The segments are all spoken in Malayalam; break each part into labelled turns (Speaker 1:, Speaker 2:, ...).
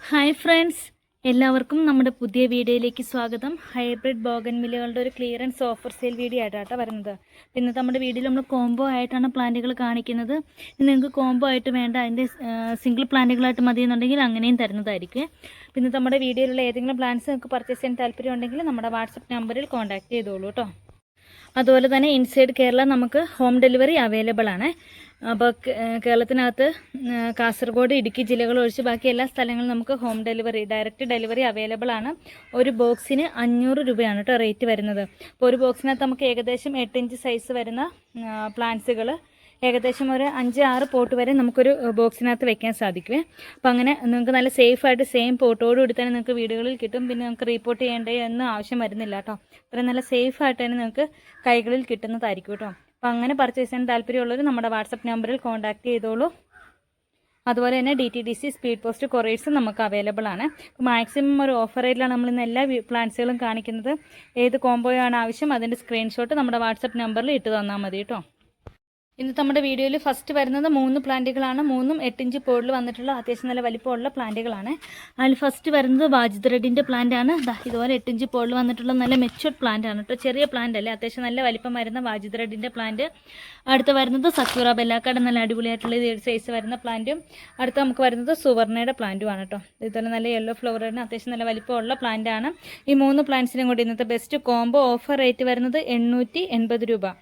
Speaker 1: ഹായ് ഫ്രണ്ട്സ്, എല്ലാവർക്കും നമ്മുടെ പുതിയ വീഡിയോയിലേക്ക് സ്വാഗതം. ഹൈബ്രിഡ് ബോഗൻവില്ലകളുടെ ഒരു ക്ലിയറൻസ് ഓഫർ സെയിൽ വീഡിയോ ആയിട്ടാണ് വരുന്നത്. ഇന്നത്തെ നമ്മുടെ വീഡിയോയിൽ നമ്മൾ കോംബോ ആയിട്ടാണ് പ്ലാന്റുകൾ കാണിക്കുന്നത്. നിങ്ങൾക്ക് കോംബോ ആയിട്ട് വേണ്ട അതിൻ്റെ സിംഗിൾ പ്ലാന്റുകളായിട്ട് മതിയെന്നുണ്ടെങ്കിൽ അങ്ങനെയും തരുന്നതായിരിക്കും. പിന്നെ നമ്മുടെ വീഡിയോയിലുള്ള ഏതെങ്കിലും പ്ലാന്റ്സ് നിങ്ങൾക്ക് പർച്ചേസ് ചെയ്യാൻ താല്പര്യം ഉണ്ടെങ്കിൽ നമ്മുടെ വാട്സപ്പ് നമ്പറിൽ കോൺടാക്ട് ചെയ്തോളൂ കേട്ടോ. അതുപോലെ തന്നെ ഇൻസൈഡ് കേരള നമുക്ക് ഹോം ഡെലിവറി അവൈലബിൾ ആണ്. അപ്പോൾ കേരളത്തിനകത്ത് കാസർഗോഡ്, ഇടുക്കി ജില്ലകൾ ഒഴിച്ച് ബാക്കി എല്ലാ സ്ഥലങ്ങളും നമുക്ക് home delivery, direct delivery available ആണ്. ഒരു ബോക്സിന് 500 രൂപയാണ് കേട്ടോ റേറ്റ് വരുന്നത്. അപ്പോൾ ഒരു ബോക്സിനകത്ത് നമുക്ക് ഏകദേശം 8 ഇഞ്ച് സൈസ് വരുന്ന പ്ലാന്റ്സുകൾ ഏകദേശം ഒരു 5-6 പോട്ട് വരെ നമുക്കൊരു ബോക്സിനകത്ത് വെക്കാൻ സാധിക്കും. അപ്പോൾ അങ്ങനെ നിങ്ങൾക്ക് നല്ല സേഫായിട്ട് സെയിം പോട്ടോടുകൂടി തന്നെ നിങ്ങൾക്ക് വീടുകളിൽ കിട്ടും. പിന്നെ നമുക്ക് റീപ്പോർട്ട് ചെയ്യേണ്ടതൊന്നും ആവശ്യം വരുന്നില്ല കേട്ടോ. അത്രയും നല്ല സേഫായിട്ട് തന്നെ നിങ്ങൾക്ക് കൈകളിൽ കിട്ടുന്നതായിരിക്കും കേട്ടോ. അപ്പോൾ അങ്ങനെ പർച്ചേസ് ചെയ്യാൻ താല്പര്യമുള്ളവർ നമ്മുടെ വാട്സപ്പ് നമ്പറിൽ കോൺടാക്ട് ചെയ്തോളൂ. അതുപോലെ തന്നെ DTDC സ്പീഡ് പോസ്റ്റ് കൊറിയേഴ്സും നമുക്ക് അവൈലബിൾ ആണ്. മാക്സിമം ഒരു ഓഫർ റേറ്റിലാണ് നമ്മൾ ഇന്ന് എല്ലാ പ്ലാന്റ്സുകളും കാണിക്കുന്നത്. ഏത് കോംബോയാണ് ആവശ്യം അതിൻ്റെ സ്ക്രീൻഷോട്ട് നമ്മുടെ വാട്സപ്പ് നമ്പറിൽ ഇട്ട് തന്നാൽ മതി കേട്ടോ. ഇന്നത്തെ നമ്മുടെ വീഡിയോയിൽ ഫസ്റ്റ് വരുന്നത് 3 പ്ലാന്റുകളാണ്. 3ഉം 8 ഇഞ്ച് പോഡിൽ വന്നിട്ടുള്ള അത്യാവശ്യം നല്ല വലിപ്പമുള്ള പ്ലാന്റുകളാണ്. അതിൽ ഫസ്റ്റ് വരുന്നത് വാജിദ് റെഡിൻ്റെ പ്ലാന്റ് ആണ്. ഇതുപോലെ 8 ഇഞ്ച് പോഡിൽ വന്നിട്ടുള്ള നല്ല മെച്ചുവർഡ് പ്ലാന്റ് ആണ് കേട്ടോ. ചെറിയ പ്ലാന്റ് അല്ലേ, അത്യാവശ്യം നല്ല വലിപ്പം വരുന്ന വാജിദ് റെഡിൻ്റെ പ്ലാന്റ്. അടുത്ത് വരുന്നത് സക്യൂറ ബെല്ലാക്കാട്, നല്ല അടിപൊളിയായിട്ടുള്ള സൈസ് വരുന്ന പ്ലാന്റും. അടുത്ത് നമുക്ക് വരുന്നത് സുവർണയുടെ പ്ലാന്റുമാണ് കേട്ടോ. ഇതുപോലെ നല്ല യെല്ലോ ഫ്ലവറിന് അത്യാവശ്യം നല്ല വലിപ്പമുള്ള പ്ലാന്റ് ആണ്. ഈ 3 പ്ലാന്റ്സിനും കൂടി ഇന്നത്തെ ബെസ്റ്റ് കോംബോ ഓഫർ റേറ്റ് വരുന്നത് 880 രൂപ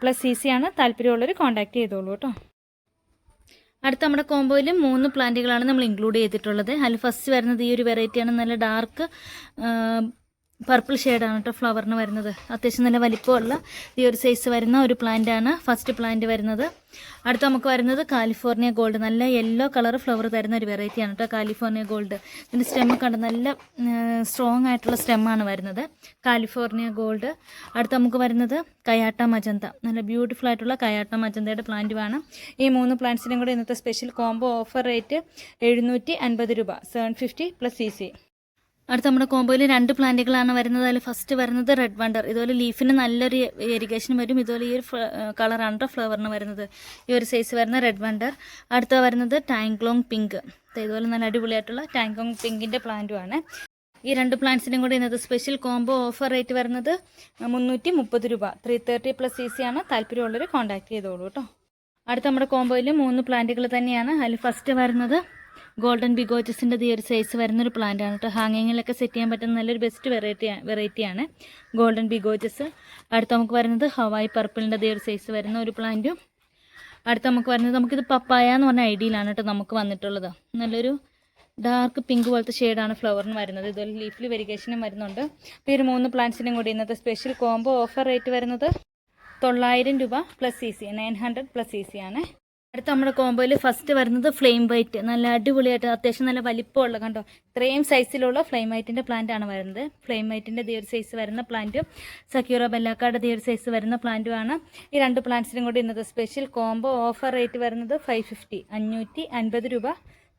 Speaker 1: പ്ലസ് CC ആണ്. താല്പര്യമുള്ളവർ കോൺടാക്ട് ചെയ്തോളൂ കേട്ടോ. അടുത്ത നമ്മുടെ കോംബോയിൽ 3 പ്ലാന്റുകളാണ് നമ്മൾ ഇൻക്ലൂഡ് ചെയ്തിട്ടുള്ളത്. അതിൽ ഫസ്റ്റ് വരുന്നത് ഈ ഒരു വെറൈറ്റിയാണ്. നല്ല ഡാർക്ക് പർപ്പിൾ ഷെയ്ഡാണ് കേട്ടോ ഫ്ലവറിന് വരുന്നത്. അത്യാവശ്യം നല്ല വലിപ്പമുള്ള ഈ ഒരു സൈസ് വരുന്ന ഒരു പ്ലാന്റാണ് ഫസ്റ്റ് പ്ലാന്റ് വരുന്നത്. അടുത്ത നമുക്ക് വരുന്നത് കാലിഫോർണിയ ഗോൾഡ്, നല്ല യെല്ലോ കളർ ഫ്ലവർ തരുന്ന ഒരു വെറൈറ്റിയാണ് കേട്ടോ കാലിഫോർണിയ ഗോൾഡ്. ഇതിൻ്റെ സ്റ്റെമ്മ് കണ്ട് നല്ല സ്ട്രോങ് ആയിട്ടുള്ള സ്റ്റെമ്മാണ് വരുന്നത് കാലിഫോർണിയ ഗോൾഡ്. അടുത്ത നമുക്ക് വരുന്നത് കയാട്ട മജന്ത, നല്ല ബ്യൂട്ടിഫുൾ ആയിട്ടുള്ള കയാട്ട മജന്തയുടെ പ്ലാന്റുമാണ്. ഈ 3 പ്ലാന്റ്സിനും കൂടെ ഇന്നത്തെ സ്പെഷ്യൽ കോംബോ ഓഫർ റേറ്റ് 750 രൂപ 750 പ്ലസ് CC. അടുത്ത നമ്മുടെ കോംബോയിൽ 2 പ്ലാന്റുകളാണ് വരുന്നത്. അതിൽ ഫസ്റ്റ് വരുന്നത് റെഡ് വണ്ടർ. ഇതുപോലെ ലീഫിന് നല്ലൊരു ഇറിഗേഷൻ വരും. ഇതുപോലെ ഈ ഒരു കളറാണ് കേട്ടോ ഫ്ലവറിന് വരുന്നത്. ഈ ഒരു സൈസ് വരുന്ന റെഡ് വണ്ടർ. അടുത്ത വരുന്നത് ടാങ്ക്ലോങ് പിങ്ക്. ഇതുപോലെ നല്ല അടിപൊളിയായിട്ടുള്ള ടാങ്ക്ലോങ് പിങ്കിൻ്റെ പ്ലാന്റുമാണ്. ഈ 2 പ്ലാന്റ്സിനും കൂടി ഇന്നത്തെ സ്പെഷ്യൽ കോംബോ ഓഫർ റേറ്റ് വരുന്നത് 330 രൂപ 330 പ്ലസ് CC ആണ്. താല്പര്യമുള്ളവർ കോൺടാക്ട് ചെയ്തോളൂ കേട്ടോ. അടുത്ത നമ്മുടെ കോംബോയിൽ 3 പ്ലാന്റുകൾ തന്നെയാണ്. അതിൽ ഫസ്റ്റ് വരുന്നത് ഗോൾഡൻ ബിഗോജസിൻ്റെ ഈ ഒരു സൈസ് വരുന്നൊരു പ്ലാന്റ് ആണ് കേട്ടോ. ഹാങ്ങിങ്ങിലൊക്കെ സെറ്റ് ചെയ്യാൻ പറ്റുന്ന നല്ലൊരു ബെസ്റ്റ് വെറൈറ്റിയാണ് ഗോൾഡൻ ബിഗോജസ്. അടുത്ത നമുക്ക് വരുന്നത് ഹവായി പർപ്പിളിൻ്റെ ഈ ഒരു സൈസ് വരുന്ന ഒരു പ്ലാന്റും. അടുത്ത നമുക്ക് വരുന്നത്, നമുക്കിത് പപ്പായ എന്ന് പറഞ്ഞ ഐഡിയയിലാണ് കേട്ടോ നമുക്ക് വന്നിട്ടുള്ളത്. നല്ലൊരു ഡാർക്ക് പിങ്ക് പോലത്തെ ഷെയ്ഡാണ് ഫ്ലവറിന് വരുന്നത്. ഇതുപോലെ ലീഫിൽ വെരിഗേഷനും വരുന്നുണ്ട്. അപ്പോൾ ഈ 3 പ്ലാന്റ്സിനും കൂടി ഇന്നത്തെ സ്പെഷ്യൽ കോംബോ ഓഫർ റേറ്റ് വരുന്നത് 900 രൂപ പ്ലസ് CC 900 പ്ലസ് CC ആണ്. അടുത്ത നമ്മുടെ കോംബോയിൽ ഫസ്റ്റ് വരുന്നത് ഫ്ലെയിം വൈറ്റ്, നല്ല അടിപൊളിയായിട്ട് അത്യാവശ്യം നല്ല വലിപ്പമുള്ള കണ്ടോ ഇത്രയും സൈസിലുള്ള ഫ്ലെയിം വൈറ്റിൻ്റെ പ്ലാന്റ് ആണ് വരുന്നത്. ഫ്ലെയിം വൈറ്റിൻ്റെ ഈ ഒരു സൈസ് വരുന്ന പ്ലാന്റും സക്യൂറ ബെല്ലാക്കാട് ഈ ഒരു സൈസ് വരുന്ന പ്ലാന്റുമാണ്. ഈ 2 പ്ലാന്റ്സിനും കൂടി ഇന്നത്തെ സ്പെഷ്യൽ കോംബോ ഓഫർ റേറ്റ് വരുന്നത് 550 രൂപ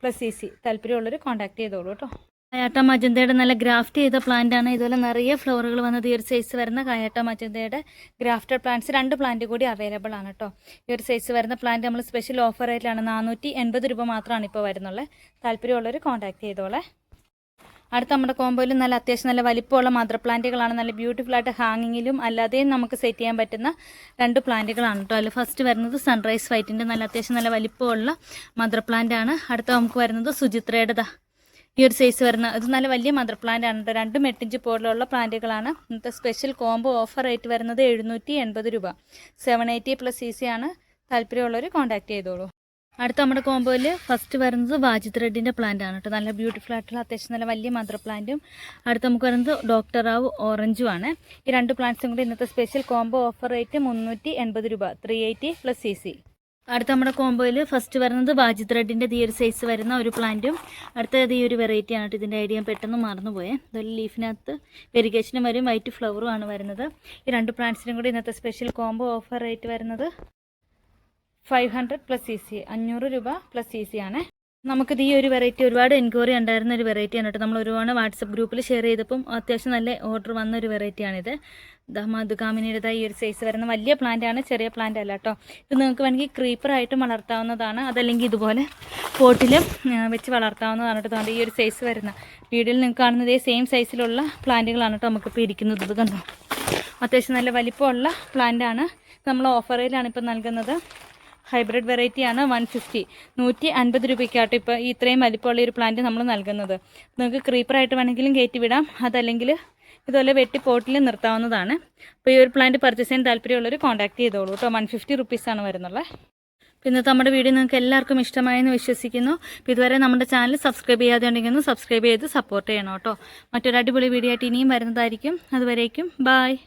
Speaker 1: പ്ലസ് CC. താല്പര്യമുള്ളവർ കോൺടാക്ട് ചെയ്തോളൂ കേട്ടോ. കയാട്ട മജന്തയുടെ നല്ല ഗ്രാഫ്റ്റ് ചെയ്ത പ്ലാന്റ് ആണ്. ഇതുപോലെ നിറയെ ഫ്ലവറുകൾ വന്നത് ഈ ഒരു സൈസ് വരുന്ന കയാട്ട മജന്തയുടെ ഗ്രാഫ്റ്റഡ് പ്ലാന്റ്സ് 2 പ്ലാന്റ് കൂടി അവൈലബിൾ ആണ് കേട്ടോ. ഈ ഒരു സൈസ് വരുന്ന പ്ലാന്റ് നമ്മൾ സ്പെഷ്യൽ ഓഫർ റേറ്റിലാണ് 480 രൂപ മാത്രമാണ് ഇപ്പോൾ വരുന്നുള്ളത്. താല്പര്യമുള്ളവർ കോൺടാക്ട് ചെയ്തോളെ. അടുത്ത നമ്മുടെ കോംബോയിൽ നല്ല അത്യാവശ്യം നല്ല വലിപ്പമുള്ള മദർ പ്ലാന്റുകളാണ്. നല്ല ബ്യൂട്ടിഫുൾ ആയിട്ട് ഹാങ്ങിങ്ങിലും അല്ലാതെയും നമുക്ക് സെറ്റ് ചെയ്യാൻ പറ്റുന്ന 2 പ്ലാന്റുകളാണ് കേട്ടോ. അതിൽ ഫസ്റ്റ് വരുന്നത് സൺറൈസ് വൈറ്റിൻ്റെ നല്ല അത്യാവശ്യം നല്ല വലിപ്പമുള്ള മദർ പ്ലാന്റ് ആണ്. അടുത്ത നമുക്ക് വരുന്നത് സുചിത്രയുടെ ഈ ഒരു സൈസ് വരുന്ന, ഇത് നല്ല വലിയ മദർ പ്ലാന്റ് ആണ് കേട്ടോ. 2ഉം 8 ഇഞ്ച് പോലുള്ള പ്ലാന്റുകളാണ്. ഇന്നത്തെ സ്പെഷ്യൽ കോംബോ ഓഫർ റേറ്റ് വരുന്നത് 780 രൂപ 780 പ്ലസ് CC ആണ്. താല്പര്യമുള്ളവർ കോൺടാക്ട് ചെയ്തോളൂ. അടുത്ത നമ്മുടെ കോംബോയിൽ ഫസ്റ്റ് വരുന്നത് വാജിദ് റെഡിൻ്റെ പ്ലാന്റ് ആണ് കേട്ടോ. നല്ല ബ്യൂട്ടിഫുൾ ആയിട്ടുള്ള അത്യാവശ്യം നല്ല വലിയ മദർ പ്ലാന്റും. അടുത്ത് നമുക്ക് വരുന്നത് ഡോക്ടർ റാവു ഓറഞ്ചും ആണ്. ഈ 2 പ്ലാന്റ്സും കൂടി ഇന്നത്തെ സ്പെഷ്യൽ കോംബോ ഓഫർ റേറ്റ് 380 രൂപ 380 പ്ലസ് CC. അടുത്ത നമ്മുടെ കോംബോയിൽ ഫസ്റ്റ് വരുന്നത് വാജിദ് റെഡിൻ്റെ ഈ ഒരു സൈസ് വരുന്ന ഒരു പ്ലാന്റും. അടുത്തത് ഈ ഒരു വെറൈറ്റിയാണ് കേട്ടോ. ഇതിൻ്റെ ഐഡിയ പെട്ടെന്ന് മറന്നുപോയേ. ഇതൊരു ലീഫിനകത്ത് വെരിഗേഷനും വരും, വൈറ്റ് ഫ്ലവറും ആണ് വരുന്നത്. ഈ 2 പ്ലാന്റ്സിനും കൂടി ഇന്നത്തെ സ്പെഷ്യൽ കോംബോ ഓഫർ റേറ്റ് വരുന്നത് 500 പ്ലസ് CC 500 രൂപ പ്ലസ് CC ആണ്. നമുക്കിത് ഈ ഒരു വെറൈറ്റി ഒരുപാട് എൻക്വയറി ഉണ്ടായിരുന്ന ഒരു വെറൈറ്റിയാണ് കേട്ടോ. നമ്മൾ ഒരുപാട് വാട്സപ്പ് ഗ്രൂപ്പിൽ ഷെയർ ചെയ്തപ്പം അത്യാവശ്യം നല്ല ഓർഡർ വന്ന ഒരു വെറൈറ്റിയാണിത്. മധുകാമിനിയുടെ ഈ ഒരു സൈസ് വരുന്ന വലിയ പ്ലാന്റ് ആണ്, ചെറിയ പ്ലാന്റ് അല്ല കേട്ടോ. ഇത് നിങ്ങൾക്ക് വേണമെങ്കിൽ ക്രീപ്പറായിട്ടും വളർത്താവുന്നതാണ്, അതല്ലെങ്കിൽ ഇതുപോലെ പോട്ടിലും വെച്ച് വളർത്താവുന്നതാണ് കേട്ടോ. അതുകൊണ്ട് ഈ ഒരു സൈസ് വരുന്ന വീഡിയോയിൽ നിങ്ങൾക്ക് കാണുന്നത് സെയിം സൈസിലുള്ള പ്ലാന്റുകളാണ് കേട്ടോ നമുക്കിപ്പോൾ ഇരിക്കുന്നത്. ഇത് കണ്ടോ, അത്യാവശ്യം നല്ല വലിപ്പമുള്ള പ്ലാന്റാണ്. നമ്മൾ ഓഫറിലാണ് ഇപ്പോൾ നൽകുന്നത്. ഹൈബ്രിഡ് വെറൈറ്റിയാണ്. 150 രൂപയ്ക്കാട്ടോ ഇപ്പോൾ ഈ ഇത്രയും വലിപ്പമുള്ള ഒരു പ്ലാന്റ് നമ്മൾ നൽകുന്നത്. നിങ്ങൾക്ക് ക്രീപ്പറായിട്ട് വേണമെങ്കിലും കയറ്റി വിടാം, അതല്ലെങ്കിൽ ഇതുപോലെ വെട്ടി പോട്ടിൽ നിർത്താവുന്നതാണ്. അപ്പോൾ ഈ ഒരു പ്ലാന്റ് പർച്ചേസ് ചെയ്യാൻ താല്പര്യമുള്ളവർ കോൺടാക്ട് ചെയ്തോളൂ കേട്ടോ. 150 റുപ്പീസാണ് വരുന്നുള്ളത്. പിന്നെ നമ്മുടെ വീഡിയോ നിങ്ങൾക്ക് എല്ലാവർക്കും ഇഷ്ടമായെന്ന് വിശ്വസിക്കുന്നു. അപ്പോൾ ഇതുവരെ നമ്മുടെ ചാനൽ സബ്സ്ക്രൈബ് ചെയ്യാതെ ഉണ്ടെങ്കിൽ സബ്സ്ക്രൈബ് ചെയ്ത് സപ്പോർട്ട് ചെയ്യണം കേട്ടോ. മറ്റൊരു അടിപൊളി വീഡിയോ ആയിട്ട് ഇനിയും വരുന്നതായിരിക്കും. അതുവരേക്കും ബായ്.